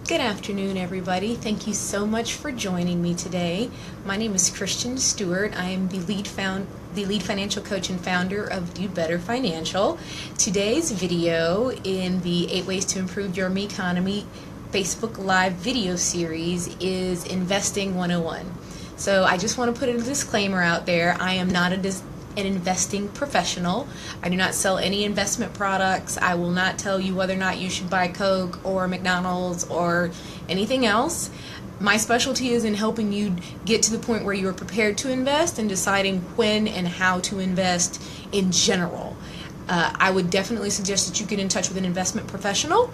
Good afternoon, everybody. Thank you so much for joining me today. My name is Stewart. I am the lead financial coach and founder of Do Better Financial. Today's video in the 8 Ways to Improve Your Economy Facebook Live video series is Investing 101. So I just want to put a disclaimer out there. I am not an investing professional. I do not sell any investment products. I will not tell you whether or not you should buy Coke or McDonald's or anything else. My specialty is in helping you get to the point where you are prepared to invest and deciding when and how to invest in general. I would definitely suggest that you get in touch with an investment professional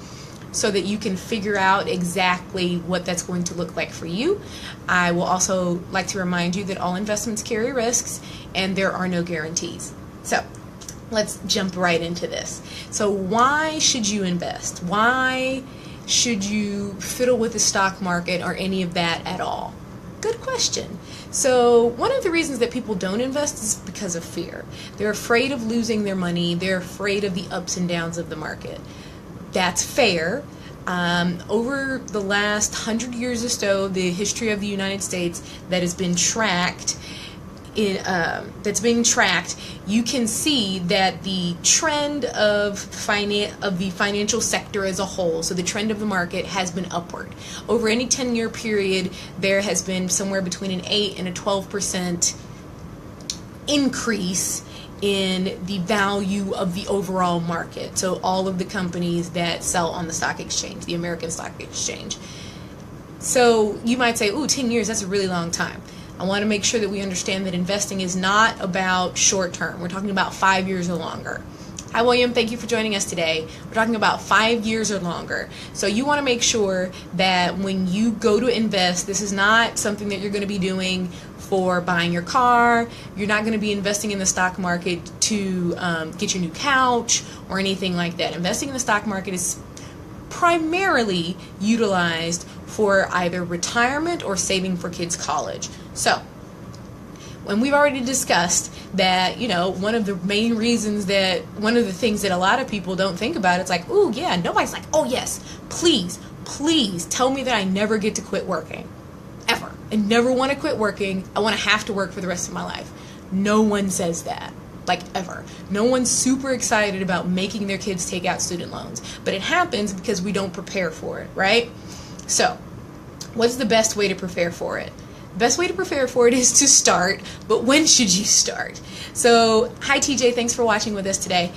so that you can figure out exactly what that's going to look like for you. I will also like to remind you that all investments carry risks and there are no guarantees. So let's jump right into this. So why should you invest? Why should you fiddle with the stock market or any of that at all? Good question. So one of the reasons that people don't invest is because of fear. They're afraid of losing their money. They're afraid of the ups and downs of the market. That's fair. Over the last 100 years or so, the history of the United States that has been tracked, you can see that the trend of the financial sector as a whole, so the trend of the market, has been upward. Over any 10-year period, there has been somewhere between an 8 and a 12% increase in the value of the overall market. So all of the companies that sell on the stock exchange, the American Stock Exchange. So you might say, ooh, 10 years, that's a really long time. I want to make sure that we understand that investing is not about short term. We're talking about 5 years or longer. Hi, William. Thank you for joining us today. We're talking about 5 years or longer. So you want to make sure that when you go to invest, this is not something that you're going to be doing for buying your car. You're not going to be investing in the stock market to get your new couch or anything like that. Investing in the stock market is primarily utilized for either retirement or saving for kids' college. So when we've already discussed that, one of the things that a lot of people don't think about, it's like, ooh, yeah, nobody's like, oh yes, please tell me that I never get to quit working. Ever. I never want to quit working. I want to have to work for the rest of my life. No one says that. Like, ever. No one's super excited about making their kids take out student loans. But it happens because we don't prepare for it, right? So, what's the best way to prepare for it? The best way to prepare for it is to start, but when should you start? So, hi TJ, thanks for watching with us today.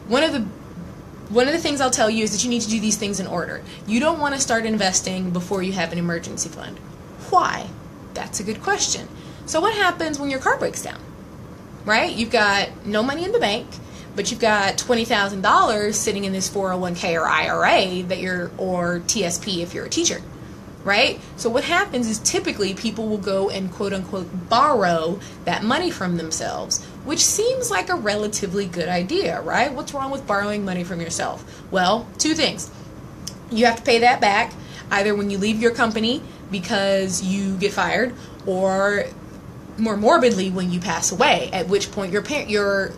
One of the things I'll tell you is that you need to do these things in order. You don't want to start investing before you have an emergency fund. Why? That's a good question. So what happens when your car breaks down? Right? You've got no money in the bank, but you've got $20,000 sitting in this 401k or IRA or TSP if you're a teacher. Right? So what happens is typically people will go and quote unquote borrow that money from themselves, which seems like a relatively good idea, right? What's wrong with borrowing money from yourself? Well, two things. You have to pay that back either when you leave your company because you get fired, or more morbidly when you pass away, at which point your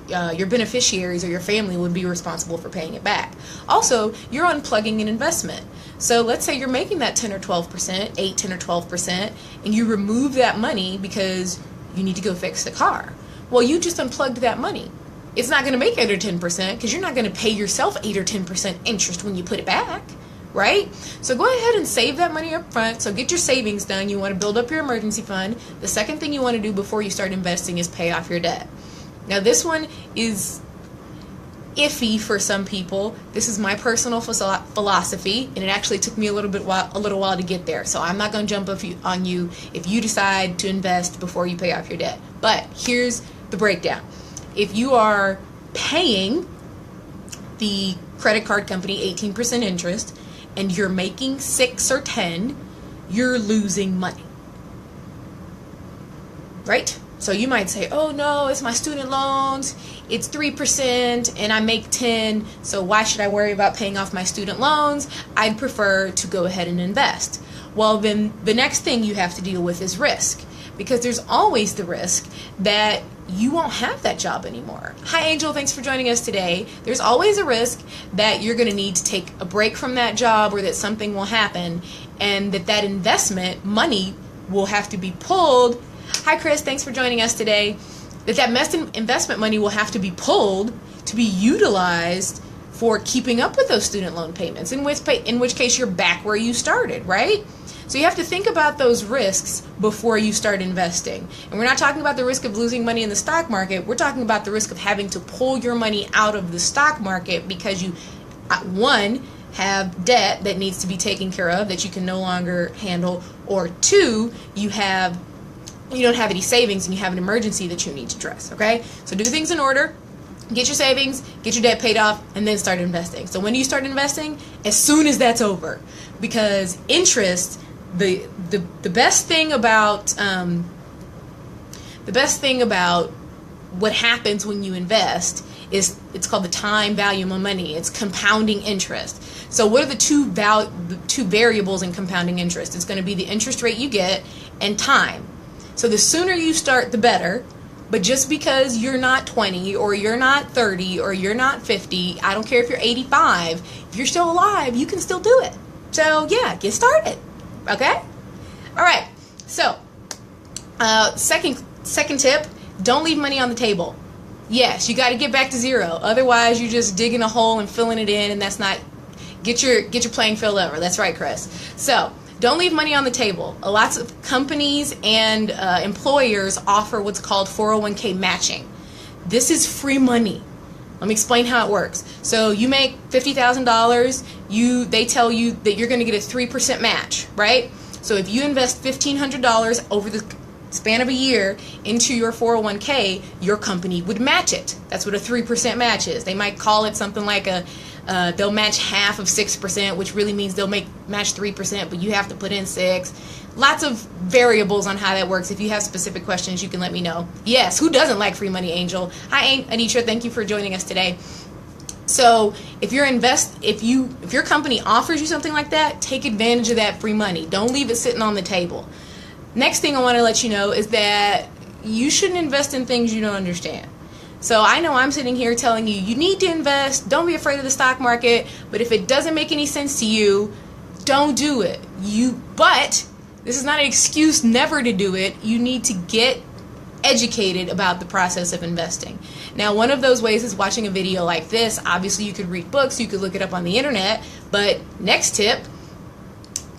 beneficiaries or your family would be responsible for paying it back. Also, you're unplugging an investment. So let's say you're making that 10 or 12%, 8, 10 or 12%, and you remove that money because you need to go fix the car. Well, you just unplugged that money. It's not going to make 8 or 10% because you're not going to pay yourself 8 or 10% interest when you put it back. Right? So go ahead and save that money up front. So get your savings done. You want to build up your emergency fund. The second thing you want to do before you start investing is pay off your debt. Now this one is iffy for some people. This is my personal philosophy, and it actually took me a little while to get there. So I'm not going to jump on you if you decide to invest before you pay off your debt. But here's the breakdown. If you are paying the credit card company 18% interest, and you're making 6 or 10, you're losing money. Right? So you might say, oh no, it's my student loans, it's 3% and I make 10, so why should I worry about paying off my student loans? I'd prefer to go ahead and invest. Well, then the next thing you have to deal with is risk, because there's always the risk that you won't have that job anymore. Hi, Angel. Thanks for joining us today. There's always a risk that you're going to need to take a break from that job, or that something will happen, and that investment money will have to be pulled. Hi, Chris. Thanks for joining us today. That investment money will have to be pulled to be utilized for keeping up with those student loan payments, in which case you're back where you started, right? So you have to think about those risks before you start investing. And we're not talking about the risk of losing money in the stock market. We're talking about the risk of having to pull your money out of the stock market because you, one, have debt that needs to be taken care of that you can no longer handle, or two, you don't have any savings and you have an emergency that you need to address, okay? So do things in order. Get your savings, get your debt paid off, and then start investing. So when do you start investing? As soon as that's over. Because interest, the best thing about what happens when you invest is, it's called the time value of money. It's compounding interest. So what are the two variables in compounding interest? It's going to be the interest rate you get and time. So the sooner you start, the better. But just because you're not 20 or you're not 30 or you're not 50, I don't care if you're 85, if you're still alive, you can still do it. So yeah, get started. Okay? All right. So second tip, don't leave money on the table. Yes, you got to get back to zero. Otherwise, you're just digging a hole and filling it in, and that's not get your playing field level. That's right, Chris. So don't leave money on the table. Lots of companies and employers offer what's called 401k matching. This is free money. Let me explain how it works. So you make $50,000. They tell you that you're going to get a 3% match, right? So if you invest $1,500 over the span of a year into your 401k, your company would match it. That's what a 3% match is. They might call it something like they'll match half of 6%, which really means they'll match 3%, but you have to put in 6. Lots of variables on how that works. If you have specific questions, you can let me know. Yes, who doesn't like free money, Angel? Hi, Anisha. Thank you for joining us today. So if your company offers you something like that, take advantage of that free money. Don't leave it sitting on the table. Next thing I want to let you know is that you shouldn't invest in things you don't understand. So I know I'm sitting here telling you need to invest, don't be afraid of the stock market, but if it doesn't make any sense to you, don't do it. But this is not an excuse never to do it. You need to get educated about the process of investing. Now, one of those ways is watching a video like this. Obviously, you could read books, you could look it up on the internet, but next tip,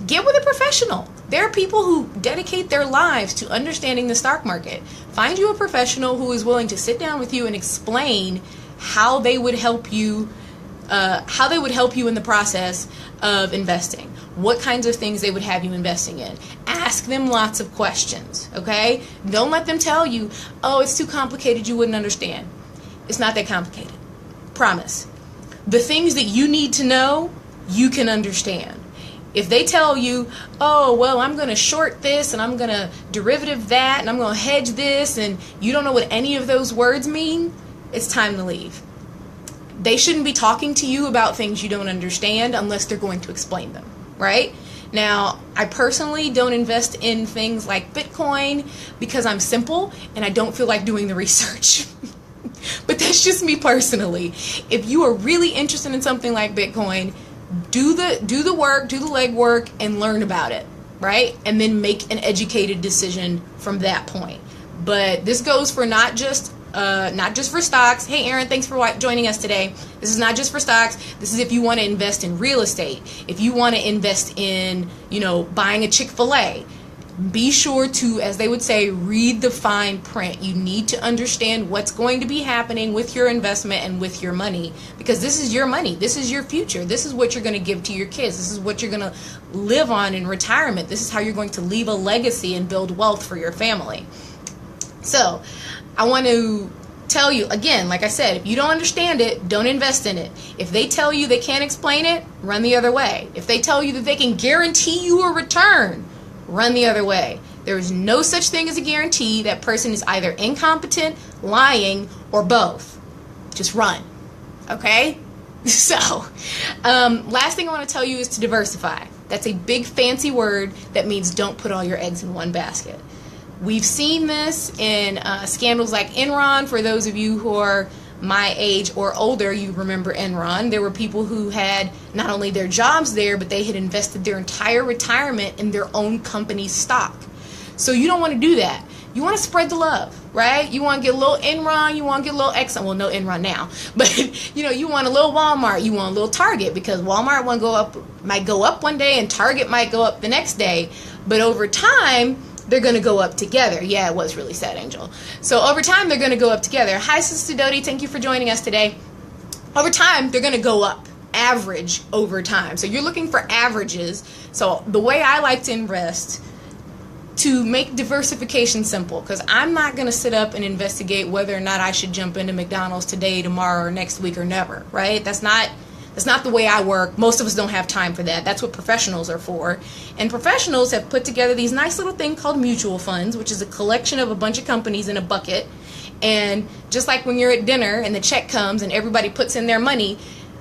get with a professional. There are people who dedicate their lives to understanding the stock market. Find you a professional who is willing to sit down with you and explain how they would help you in the process of investing. What kinds of things they would have you investing in. Ask them lots of questions, okay? Don't let them tell you, oh, it's too complicated, you wouldn't understand. It's not that complicated. Promise. The things that you need to know, you can understand. If they tell you, oh, well, I'm going to short this and I'm going to derivative that and I'm going to hedge this, and you don't know what any of those words mean, it's time to leave. They shouldn't be talking to you about things you don't understand unless they're going to explain them, right? Now, I personally don't invest in things like Bitcoin because I'm simple and I don't feel like doing the research. But that's just me personally. If you are really interested in something like Bitcoin, do the work, do the legwork, and learn about it, right? And then make an educated decision from that point. But this goes for not just for stocks. Hey, Aaron, thanks for joining us today. This is not just for stocks. This is if you want to invest in real estate. If you want to invest in, buying a Chick-fil-A. Be sure to, as they would say, read the fine print. You need to understand what's going to be happening with your investment and with your money, because this is your money. This is your future. This is what you're going to give to your kids. This is what you're going to live on in retirement. This is how you're going to leave a legacy and build wealth for your family. So I want to tell you, again, like I said, if you don't understand it, don't invest in it. If they tell you they can't explain it, run the other way. If they tell you that they can guarantee you a return, run the other way. There is no such thing as a guarantee. That person is either incompetent, lying, or both. Just run. Okay? So, last thing I want to tell you is to diversify. That's a big fancy word that means don't put all your eggs in one basket. We've seen this in scandals like Enron. For those of you who are my age or older, you remember Enron. There were people who had not only their jobs there, but they had invested their entire retirement in their own company's stock. So you don't want to do that. You want to spread the love, right? You want to get a little Enron, you want to get a little Exxon. Well, no Enron now, but you want a little Walmart, you want a little Target, because Walmart might go up one day and Target might go up the next day, but over time they're going to go up together. Yeah, it was really sad, Angel. So over time they're going to go up together. Hi, Sister Dodie, thank you for joining us today. Over time they're going to go up, average over time. So you're looking for averages. So the way I like to invest, to make diversification simple, because I'm not going to sit up and investigate whether or not I should jump into McDonald's today, tomorrow, or next week, or never, right? That's not the way I work. Most of us don't have time for that. That's what professionals are for. And professionals have put together these nice little thing called mutual funds, which is a collection of a bunch of companies in a bucket. And just like when you're at dinner and the check comes and everybody puts in their money,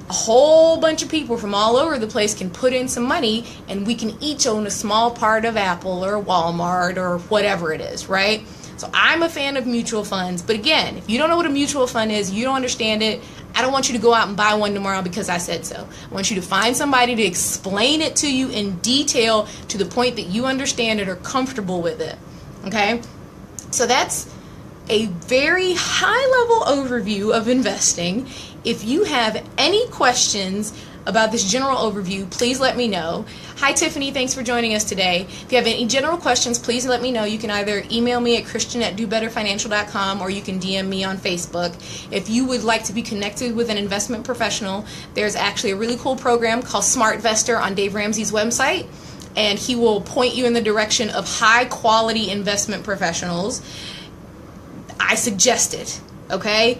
a whole bunch of people from all over the place can put in some money, and we can each own a small part of Apple or Walmart or whatever it is, right? So I'm a fan of mutual funds. But again, if you don't know what a mutual fund is, you don't understand it, I don't want you to go out and buy one tomorrow because I said so. I want you to find somebody to explain it to you in detail to the point that you understand it or comfortable with it, okay? So that's a very high-level overview of investing. If you have any questions about this general overview, please let me know. Hi, Tiffany. Thanks for joining us today. If you have any general questions, please let me know. You can either email me at christian@dobetterfinancial.com or you can DM me on Facebook. If you would like to be connected with an investment professional, there's actually a really cool program called SmartVestor on Dave Ramsey's website, and he will point you in the direction of high-quality investment professionals. I suggest it, okay?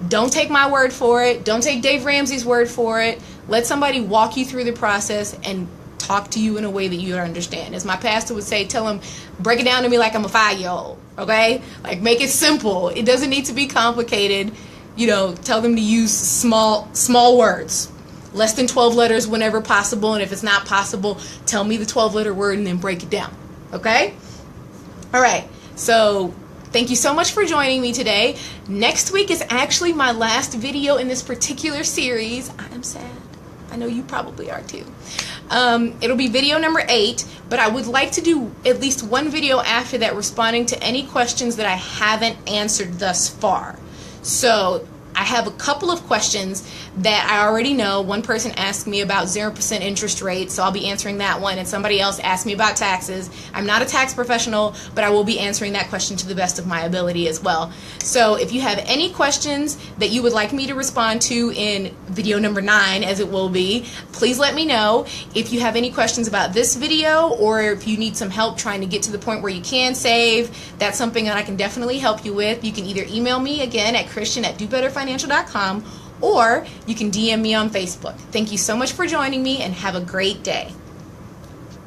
Don't take my word for it. Don't take Dave Ramsey's word for it. Let somebody walk you through the process and talk to you in a way that you understand. As my pastor would say, tell him, break it down to me like I'm a 5-year-old, okay? Like, make it simple. It doesn't need to be complicated. Tell them to use small words. Less than 12 letters whenever possible, and if it's not possible, tell me the 12-letter word and then break it down, okay? All right, so thank you so much for joining me today. Next week is actually my last video in this particular series. I am sad. I know you probably are too. It'll be video number 8, but I would like to do at least one video after that responding to any questions that I haven't answered thus far. So I have a couple of questions that I already know. One person asked me about 0% interest rate, so I'll be answering that one. And somebody else asked me about taxes. I'm not a tax professional, but I will be answering that question to the best of my ability as well. So if you have any questions that you would like me to respond to in video number 9, as it will be, please let me know. If you have any questions about this video, or if you need some help trying to get to the point where you can save, that's something that I can definitely help you with. You can either email me again at christian@dobetterfinancial.com, or you can DM me on Facebook. Thank you so much for joining me, and have a great day.